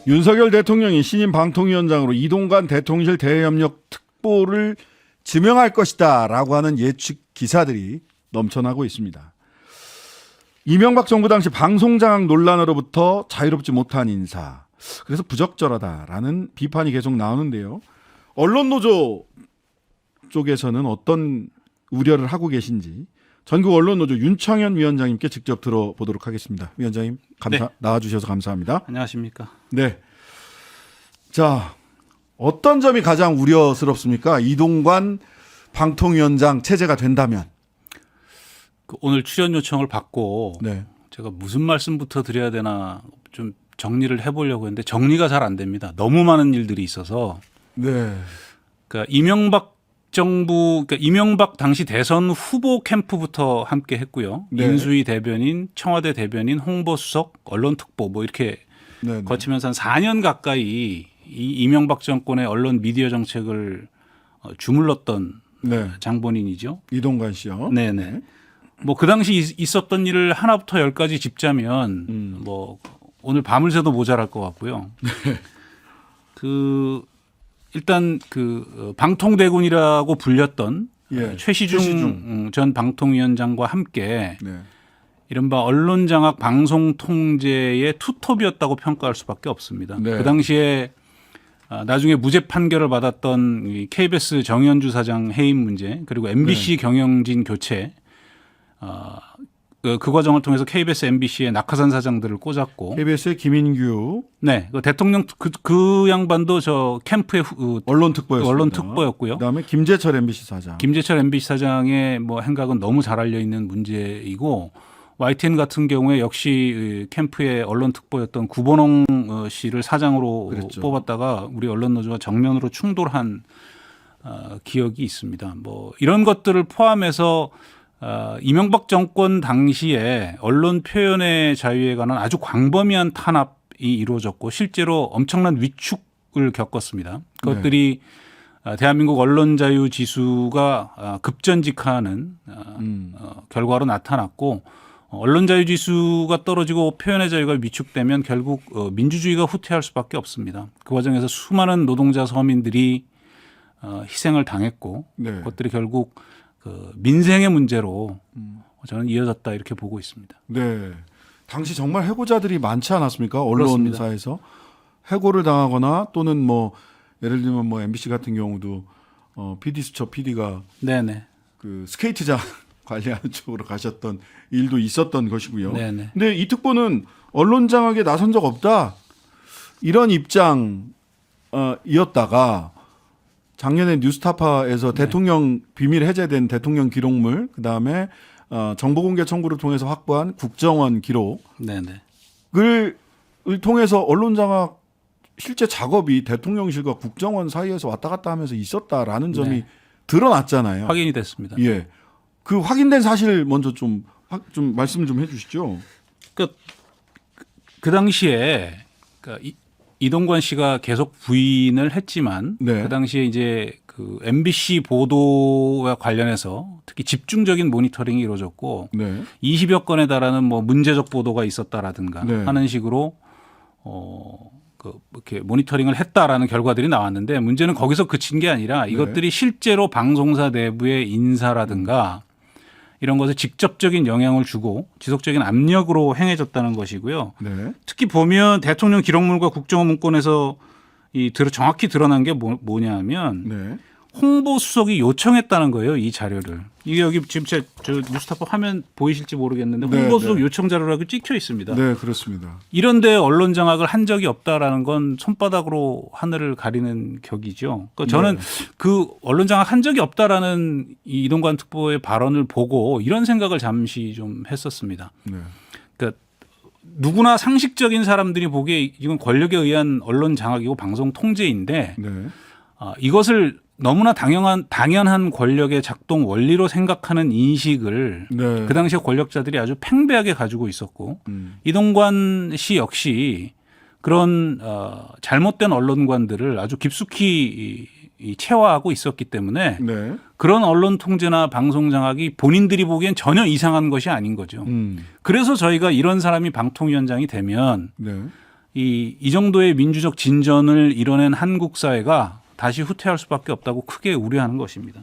윤석열 대통령이 신임 방통위원장으로 이동관 대통령실 대외협력 특보를 지명할 것이다 라고 하는 예측 기사들이 넘쳐나고 있습니다. 이명박 정부 당시 방송장악 논란으로부터 자유롭지 못한 인사, 그래서 부적절하다라는 비판이 계속 나오는데요. 언론노조 쪽에서는 어떤 우려를 하고 계신지 전국 언론노조 윤창현 위원장님께 직접 들어보도록 하겠습니다. 위원장님 네. 나와주셔서 감사합니다. 안녕하십니까. 네. 자, 어떤 점이 가장 우려스럽습니까? 이동관 방통위원장 체제가 된다면. 오늘 출연 요청을 받고 네. 제가 무슨 말씀부터 드려야 되나 좀 정리를 해보려고 했는데 정리가 잘 안 됩니다. 너무 많은 일들이 있어서. 네. 그러니까 이명박 정부, 그러니까 이명박 당시 대선 후보 캠프부터 함께 했고요. 네. 인수위 대변인, 청와대 대변인, 홍보수석, 언론특보 뭐 이렇게 네. 거치면서 한 4년 가까이 이 이명박 정권의 언론 미디어 정책을 주물렀던 네. 장본인이죠. 이동관 씨요. 네네. 뭐 그 당시 있었던 일을 하나부터 열까지 짚자면 뭐 오늘 밤을 새도 모자랄 것 같고요. 그 일단 그 방통대군이라고 불렸던 예. 최시중 전 방통위원장과 함께 네. 이른바 언론장악 방송통제의 투톱이었다고 평가할 수밖에 없습니다. 네. 그 당시에 나중에 무죄 판결을 받았던 이 KBS 정현주 사장 해임 문제 그리고 MBC 경영진 교체 그 과정을 통해서 KBS, MBC의 낙하산 사장들을 꽂았고 KBS의 김인규 네, 그 대통령 그 양반도 저 캠프의 언론특보였습니다. 언론특보였고요. 그다음에 김재철 MBC 사장. 김재철 MBC 사장의 뭐 행각은 너무 잘 알려 있는 문제이고 YTN 같은 경우에 역시 캠프의 언론특보였던 구본홍 씨를 사장으로 그랬죠. 뽑았다가 우리 언론노조와 정면으로 충돌한 기억이 있습니다. 뭐 이런 것들을 포함해서 이명박 정권 당시에 언론 표현의 자유에 관한 아주 광범위한 탄압이 이루어졌고 실제로 엄청난 위축을 겪었습니다. 그것들이 대한민국 언론 자유 지수가 급전직하는 결과로 나타났고 언론 자유 지수가 떨어지고 표현의 자유가 위축되면 결국 민주주의가 후퇴할 수밖에 없습니다. 그 과정에서 수많은 노동자 서민들이 희생을 당했고 네. 그것들이 결국 그 민생의 문제로 저는 이어졌다 이렇게 보고 있습니다. 네. 당시 정말 해고자들이 많지 않았습니까? 언론사에서 해고를 당하거나 또는 뭐 예를 들면 뭐 MBC 같은 경우도 PD 수첩 PD가 네네. 그 스케이트장 관리하는 쪽으로 가셨던 일도 있었던 것이고요. 네네. 근데 이 특보는 언론 장악에 나선 적 없다 이런 입장이었다가 작년에 뉴스타파에서 대통령 비밀 해제된 대통령 기록물 그다음에 정보공개 청구를 통해서 확보한 국정원 기록을 네네. 통해서 언론 장악 실제 작업이 대통령실과 국정원 사이에서 왔다 갔다 하면서 있었다라는 점이 네. 드러났잖아요. 확인이 됐습니다. 예. 그 확인된 사실 먼저 좀 말씀을 좀 해주시죠. 그 당시에 이동관 씨가 계속 부인을 했지만 네. 그 당시에 이제 그 MBC 보도와 관련해서 특히 집중적인 모니터링이 이루어졌고 네. 20여 건에 달하는 뭐 문제적 보도가 있었다라든가 네. 하는 식으로 이렇게 모니터링을 했다라는 결과들이 나왔는데 문제는 거기서 그친 게 아니라 이것들이 실제로 방송사 내부의 인사라든가 이런 것에 직접적인 영향을 주고 지속적인 압력으로 행해졌다는 것이고요. 네. 특히 보면 대통령 기록물과 국정원 문건에서 정확히 드러난 게 뭐냐면 네. 홍보수석이 요청했다는 거예요. 이 자료를. 이게 여기 지금 저 뉴스타파 화면 보이실지 모르겠는데 네, 홍보수석 네. 요청 자료라고 찍혀 있습니다. 네, 그렇습니다. 이런데 언론 장악을 한 적이 없다라는 건 손바닥으로 하늘을 가리는 격이죠. 그러니까 저는 그 언론 장악 한 적이 없다라는 이 이동관 특보의 발언을 보고 이런 생각을 잠시 좀 했었습니다. 네. 그러니까 누구나 상식적인 사람들이 보기에 이건 권력에 의한 언론 장악이고 방송 통제인데 네. 이것을 너무나 당연한 권력의 작동 원리로 생각하는 인식을 네. 그 당시에 권력자들이 아주 팽배하게 가지고 있었고 이동관 씨 역시 그런 잘못된 언론관들을 아주 깊숙이 체화하고 있었기 때문에 네. 그런 언론 통제나 방송 장악이 본인들이 보기엔 전혀 이상한 것이 아닌 거죠. 그래서 저희가 이런 사람이 방통위원장이 되면 네. 이 정도의 민주적 진전을 이뤄낸 한국 사회가 다시 후퇴할 수밖에 없다고 크게 우려하는 것입니다.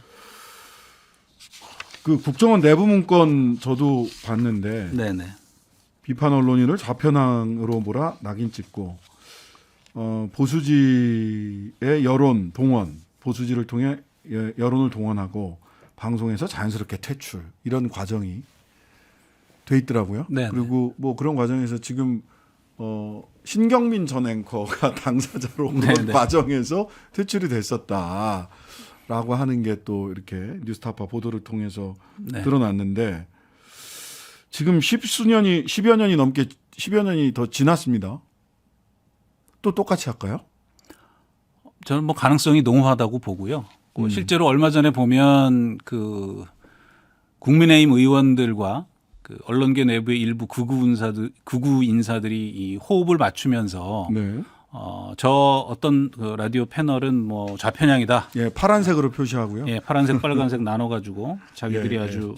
그 국정원 내부 문건 저도 봤는데 네네. 비판 언론인을 좌편향으로 몰아 낙인 찍고 보수지의 여론 동원, 보수지를 통해 여론을 동원하고 방송에서 자연스럽게 퇴출 이런 과정이 돼 있더라고요. 네네. 그리고 뭐 그런 과정에서 지금 신경민 전 앵커가 당사자로 그런 네네. 과정에서 퇴출이 됐었다라고 하는 게 또 이렇게 뉴스타파 보도를 통해서 네. 드러났는데 지금 10여 년이 더 지났습니다. 또 똑같이 할까요? 저는 뭐 가능성이 농후하다고 보고요. 실제로 얼마 전에 보면 그 국민의힘 의원들과 그 언론계 내부의 일부 극우 인사들이 이 호흡을 맞추면서 네. 저 어떤 그 라디오 패널은 뭐 좌편향이다. 예, 파란색으로 표시하고요. 예, 파란색, 빨간색 나눠가지고 자기들이 예, 아주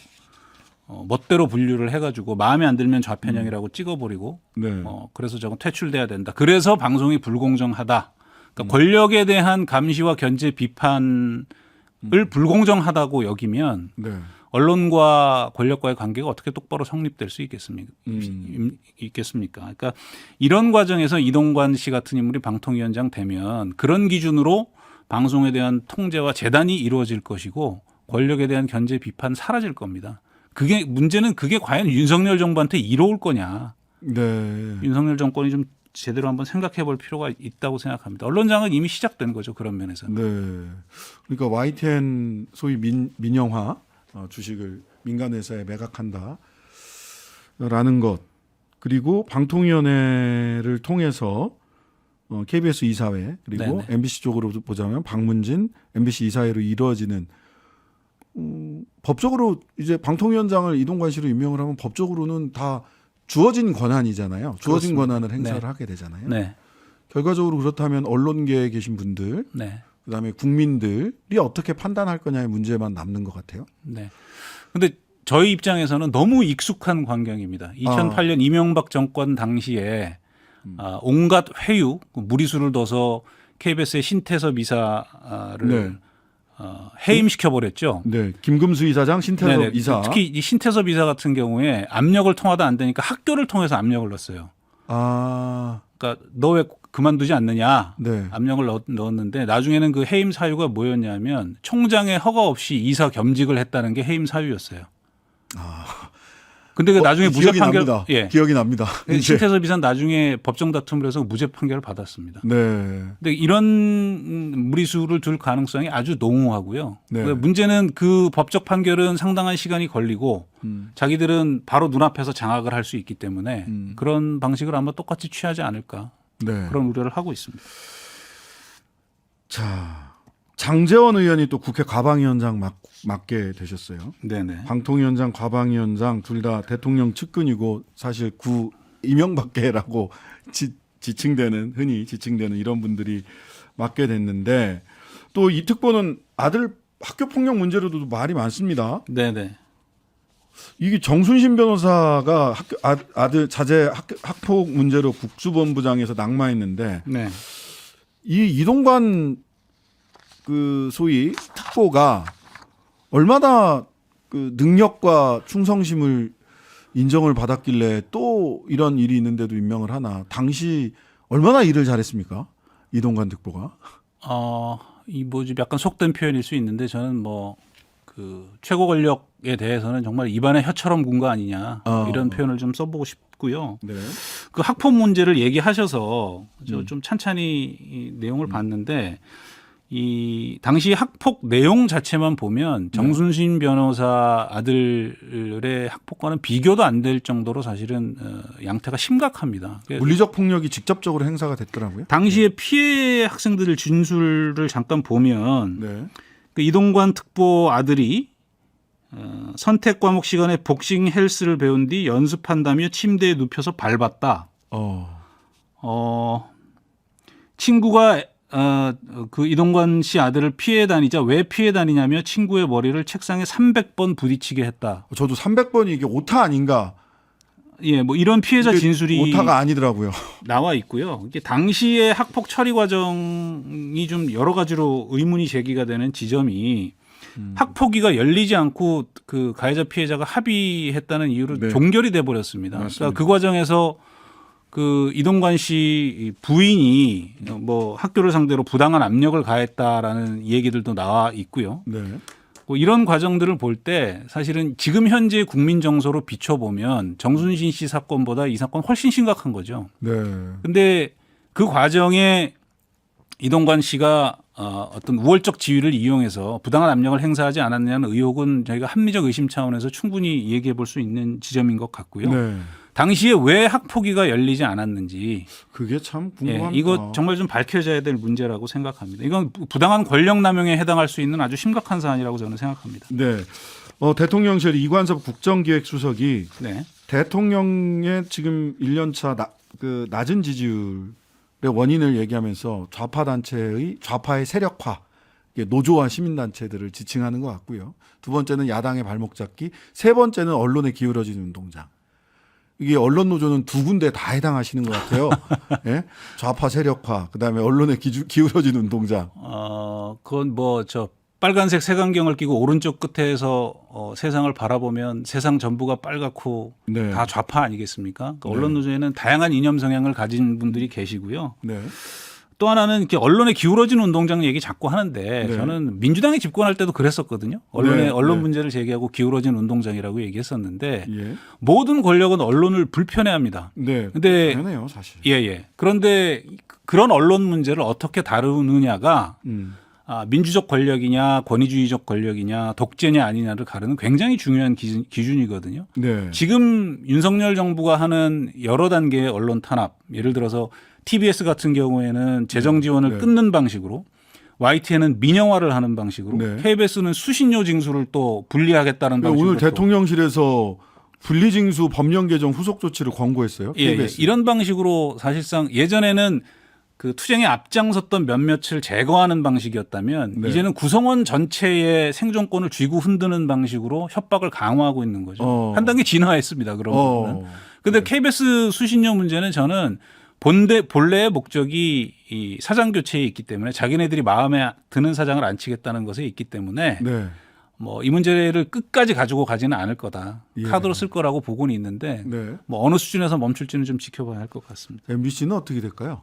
멋대로 분류를 해가지고 마음에 안 들면 좌편향이라고 찍어버리고 네. 그래서 저건 퇴출돼야 된다. 그래서 방송이 불공정하다. 그러니까 권력에 대한 감시와 견제 비판을 불공정하다고 여기면 네. 언론과 권력과의 관계가 어떻게 똑바로 성립될 수 있겠습니까? 그러니까 이런 과정에서 이동관 씨 같은 인물이 방통위원장 되면 그런 기준으로 방송에 대한 통제와 재단이 이루어질 것이고 권력에 대한 견제 비판 사라질 겁니다. 문제는 그게 과연 윤석열 정부한테 이로울 거냐. 네. 윤석열 정권이 좀 제대로 한번 생각해 볼 필요가 있다고 생각합니다. 언론장은 이미 시작된 거죠. 그런 면에서. 네. 그러니까 YTN 소위 민영화 주식을 민간 회사에 매각한다라는 것 그리고 방통위원회를 통해서 KBS 이사회 그리고 네네. MBC 쪽으로 보자면 박문진 MBC 이사회로 이루어지는 법적으로 이제 방통위원장을 이동관 씨로 임명을 하면 법적으로는 다 주어진 권한이잖아요. 주어진 그렇습니다. 권한을 행사를 네. 하게 되잖아요. 네. 결과적으로 그렇다면 언론계에 계신 분들, 네. 그다음에 국민들이 어떻게 판단할 거냐의 문제만 남는 것 같아요. 네. 근데 저희 입장에서는 너무 익숙한 광경입니다. 2008년 이명박 정권 당시에 온갖 회유, 무리수를 둬서 KBS의 신태섭 이사를 네. 해임시켜 버렸죠. 네, 김금수 이사장, 신태섭 네네. 이사. 특히 이 신태섭 이사 같은 경우에 압력을 통하도 안 되니까 학교를 통해서 압력을 넣었어요. 아, 그러니까 너 왜 그만두지 않느냐 네. 압력을 넣었는데 나중에는 그 해임 사유가 뭐였냐면 총장의 허가 없이 이사 겸직을 했다는 게 해임 사유였어요. 근데 그 나중에 무죄 기억이 판결 납니다. 예. 기억이 납니다. 이제. 신태섭 이사는 나중에 법정 다툼을 해서 무죄 판결을 받았습니다. 네. 근데 이런 무리수를 둘 가능성이 아주 농후하고요. 네. 문제는 그 법적 판결은 상당한 시간이 걸리고 자기들은 바로 눈앞에서 장악을 할 수 있기 때문에 그런 방식을 아마 똑같이 취하지 않을까 네. 그런 우려를 하고 있습니다. 자, 장제원 의원이 또 국회 과방위원장 맡게 되셨어요. 네네. 방통위원장, 과방위원장 둘 다 대통령 측근이고 사실 구 이명박계라고 흔히 지칭되는 이런 분들이 맡게 됐는데 또 이 특보는 아들 학교 폭력 문제로도 말이 많습니다. 네네. 이게 정순신 변호사가 아들 자제 학폭 문제로 국수본부장에서 낙마했는데 네. 이 이동관 그 소위 특보가 얼마나 그 능력과 충성심을 인정을 받았길래 또 이런 일이 있는데도 임명을 하나. 당시 얼마나 일을 잘했습니까? 이동관 특보가. 이 뭐지 약간 속된 표현일 수 있는데 저는 뭐 그 최고 권력에 대해서는 정말 입안에 혀처럼 군 거 아니냐 이런 표현을 좀 써보고 싶고요. 네. 그 학폭 문제를 얘기하셔서 저 좀 찬찬히 이 내용을 봤는데 이 당시 학폭 내용 자체만 보면 정순신 변호사 아들의 학폭과는 비교도 안 될 정도로 사실은 양태가 심각합니다. 물리적 폭력이 직접적으로 행사가 됐더라고요. 당시에 피해 학생들의 진술을 잠깐 보면 네. 그 이동관 특보 아들이 선택 과목 시간에 복싱 헬스를 배운 뒤 연습한다며 침대에 눕혀서 밟았다. 친구가 그 이동관 씨 아들을 피해 다니자 왜 피해 다니냐며 친구의 머리를 책상에 300번 부딪히게 했다. 저도 300번이 이게 오타 아닌가 예, 뭐 이런 피해자 이게 진술이 오타가 아니더라고요. 나와 있고요. 이게 당시의 학폭 처리 과정이 좀 여러 가지로 의문이 제기가 되는 지점이 학폭위가 열리지 않고 그 가해자 피해자가 합의했다는 이유로 네. 종결이 돼 버렸습니다. 맞습니다. 그러니까 그 과정에서 그 이동관 씨 부인이 뭐 학교를 상대로 부당한 압력을 가했다라는 얘기들도 나와 있고요. 네. 뭐 이런 과정들을 볼 때 사실은 지금 현재 국민 정서로 비춰보면 정순신 씨 사건보다 이 사건 훨씬 심각한 거죠. 네. 근데 그 과정에 이동관 씨가 어떤 우월적 지위를 이용해서 부당한 압력을 행사하지 않았냐는 의혹은 저희가 합리적 의심 차원에서 충분히 얘기해 볼 수 있는 지점인 것 같고요. 네. 당시에 왜 학폭위가 열리지 않았는지 그게 참 궁금합니다. 이거 정말 좀 밝혀져야 될 문제라고 생각합니다. 이건 부당한 권력 남용에 해당할 수 있는 아주 심각한 사안이라고 저는 생각합니다. 네. 대통령실 이관섭 국정기획수석이 네. 대통령의 지금 1년차 낮은 지지율의 원인을 얘기하면서 좌파의 세력화, 노조와 시민단체들을 지칭하는 것 같고요. 두 번째는 야당의 발목 잡기, 세 번째는 언론에 기울어지는 운동장. 이게 언론 노조는 두 군데 다 해당하시는 것 같아요. 예? 좌파 세력화, 그다음에 언론에 기울어지는 운동장. 그건 뭐 저 빨간색 색안경을 끼고 오른쪽 끝에서 세상을 바라보면 세상 전부가 빨갛고 네. 다 좌파 아니겠습니까? 그러니까 네. 언론 노조에는 다양한 이념 성향을 가진 분들이 계시고요. 네. 또 하나는 이렇게 언론에 기울어진 운동장 얘기 자꾸 하는데 네. 저는 민주당이 집권할 때도 그랬었거든요. 언론 네. 문제를 제기하고 기울어진 운동장이라고 얘기했었는데 예. 모든 권력은 언론을 불편해합니다. 네. 근데 당연해요, 사실. 예. 그런데 그런 언론 문제를 어떻게 다루느냐가 민주적 권력이냐 권위주의적 권력이냐 독재냐 아니냐를 가르는 굉장히 중요한 기준이거든요. 네. 지금 윤석열 정부가 하는 여러 단계의 언론 탄압, 예를 들어서 TBS 같은 경우에는 재정 지원을 네. 끊는 방식으로, YTN은 민영화를 하는 방식으로, 네. KBS는 수신료 징수를 또 분리하겠다는 방식으로. 오늘 대통령실에서 분리징수 법령 개정 후속 조치를 권고했어요. KBS. 이런 방식으로 사실상 예전에는 그 투쟁에 앞장섰던 몇몇을 제거하는 방식이었다면 네. 이제는 구성원 전체의 생존권을 쥐고 흔드는 방식으로 협박을 강화하고 있는 거죠. 한 단계 진화했습니다. 그런 부분은. 근데 KBS 수신료 문제는 저는 본래의 목적이 이 사장 교체에 있기 때문에 자기네들이 마음에 드는 사장을 안 치겠다는 것에 있기 때문에 네. 뭐 이 문제를 끝까지 가지고 가지는 않을 거다. 예. 카드로 쓸 거라고 보고는 있는데 네. 뭐 어느 수준에서 멈출지는 좀 지켜봐야 할 것 같습니다. MBC는 어떻게 될까요?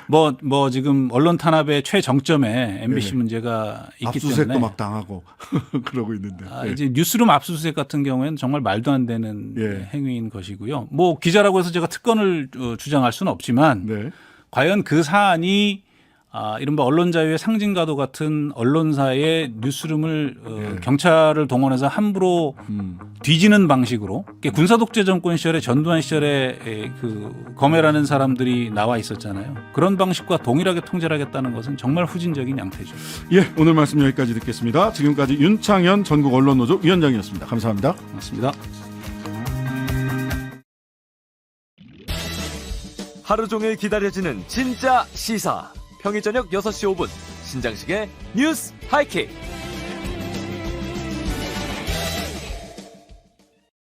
뭐 지금 언론 탄압의 최정점에 MBC 네네. 문제가 있기 압수수색도 때문에 막 당하고 그러고 있는데. 네. 이제 뉴스룸 압수수색 같은 경우에는 정말 말도 안 되는 예. 행위인 것이고요. 뭐 기자라고 해서 제가 특권을 주장할 수는 없지만 네. 과연 그 사안이 이른바 언론 자유의 상징과도 같은 언론사의 뉴스룸을 경찰을 동원해서 함부로 뒤지는 방식으로, 군사 독재 정권 시절에 전두환 시절에 그 검해라는 사람들이 나와 있었잖아요. 그런 방식과 동일하게 통제를 하겠다는 것은 정말 후진적인 양태죠. 예, 오늘 말씀 여기까지 듣겠습니다. 지금까지 윤창현 전국 언론노조 위원장이었습니다. 감사합니다. 고맙습니다. 하루 종일 기다려지는 진짜 시사. 평일 저녁 6시 5분 신장식의 뉴스 하이킥.